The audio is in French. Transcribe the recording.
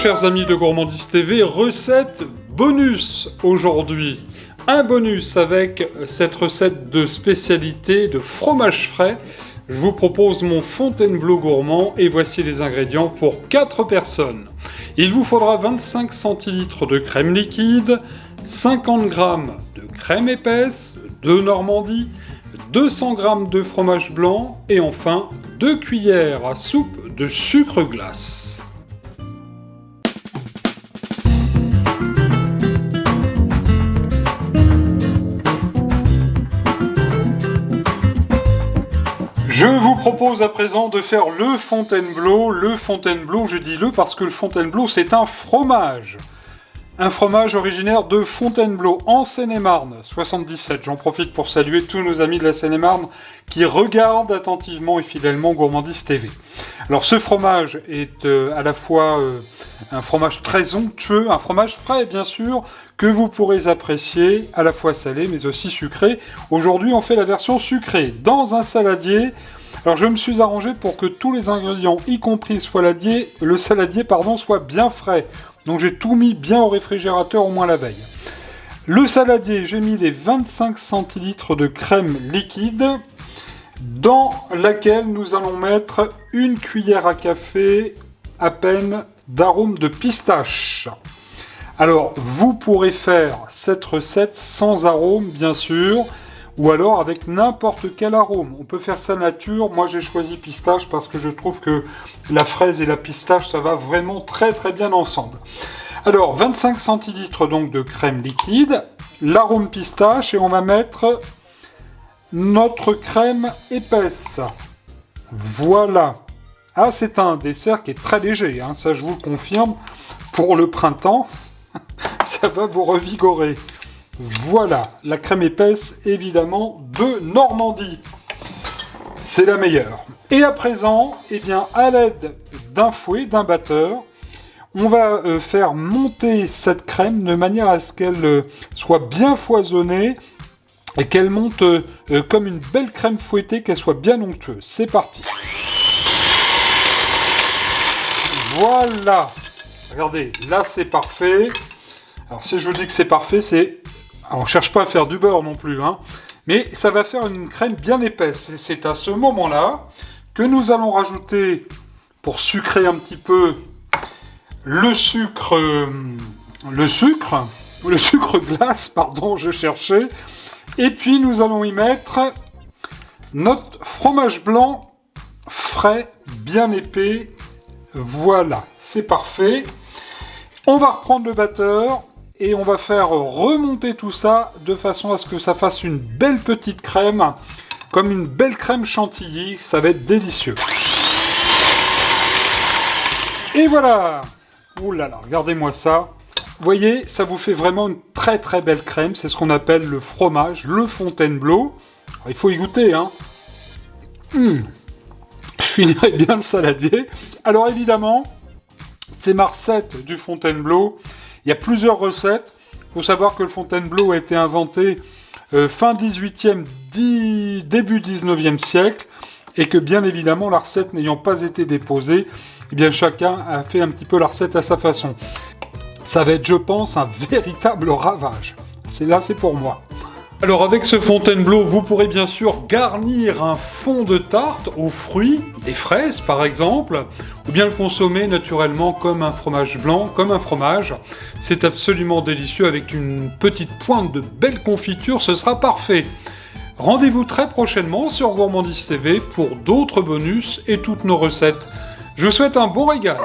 chers amis de Gourmandise TV, recette bonus aujourd'hui. Un bonus avec cette recette de spécialité de fromage frais. Je vous propose mon Fontainebleau gourmand et voici les ingrédients pour 4 personnes. Il vous faudra 25 centilitres de crème liquide, 50 g de crème épaisse, de Normandie, 200 g de fromage blanc et enfin 2 cuillères à soupe de sucre glace. Je vous propose à présent de faire le Fontainebleau. Le Fontainebleau, je dis le parce que le Fontainebleau c'est un fromage. Un fromage originaire de Fontainebleau, en Seine-et-Marne, 77. J'en profite pour saluer tous nos amis de la Seine-et-Marne qui regardent attentivement et fidèlement Gourmandise TV. Alors ce fromage est à la fois un fromage très onctueux, un fromage frais bien sûr, que vous pourrez apprécier, à la fois salé mais aussi sucré. Aujourd'hui on fait la version sucrée dans un saladier. Alors je me suis arrangé pour que tous les ingrédients, y compris le saladier, soit bien frais. Donc j'ai tout mis bien au réfrigérateur au moins la veille. Le saladier, j'ai mis les 25 centilitres de crème liquide dans laquelle nous allons mettre une cuillère à café à peine d'arôme de pistache. Alors vous pourrez faire cette recette sans arôme bien sûr, ou alors avec n'importe quel arôme. On peut faire ça nature. Moi j'ai choisi pistache parce que je trouve que la fraise et la pistache ça va vraiment très très bien ensemble. Alors 25 centilitres donc de crème liquide, l'arôme pistache et on va mettre notre crème épaisse. Voilà. Ah c'est un dessert qui est très léger, hein, ça je vous le confirme. Pour le printemps, ça va vous revigorer. Voilà, la crème épaisse, évidemment, de Normandie. C'est la meilleure. Et à présent, eh bien, à l'aide d'un fouet, d'un batteur, on va faire monter cette crème de manière à ce qu'elle soit bien foisonnée et qu'elle monte comme une belle crème fouettée, qu'elle soit bien onctueuse. C'est parti. Voilà. Regardez, là c'est parfait. Alors si je vous dis que c'est parfait, c'est... Alors, on ne cherche pas à faire du beurre non plus, hein, mais ça va faire une crème bien épaisse. Et c'est à ce moment-là que nous allons rajouter, pour sucrer un petit peu, le sucre glace, pardon, je cherchais. Et puis nous allons y mettre notre fromage blanc frais, bien épais. Voilà, c'est parfait. On va reprendre le batteur. Et on va faire remonter tout ça de façon à ce que ça fasse une belle petite crème, comme une belle crème chantilly, ça va être délicieux. Et voilà. Ouh là là, regardez-moi ça. Vous voyez, ça vous fait vraiment une très très belle crème, c'est ce qu'on appelle le fromage, le Fontainebleau. Alors, il faut y goûter, hein. Je finirai bien le saladier. Alors évidemment, c'est ma recette du Fontainebleau. Il y a plusieurs recettes. Il faut savoir que le Fontainebleau a été inventé fin 18e, début 19e siècle, et que bien évidemment, la recette n'ayant pas été déposée, eh bien chacun a fait un petit peu la recette à sa façon. Ça va être, je pense, un véritable ravage. C'est pour moi. Alors avec ce Fontainebleau, vous pourrez bien sûr garnir un fond de tarte aux fruits, des fraises par exemple, ou bien le consommer naturellement comme un fromage blanc, comme un fromage. C'est absolument délicieux avec une petite pointe de belle confiture, ce sera parfait. Rendez-vous très prochainement sur Gourmandise TV pour d'autres bonus et toutes nos recettes. Je vous souhaite un bon régal.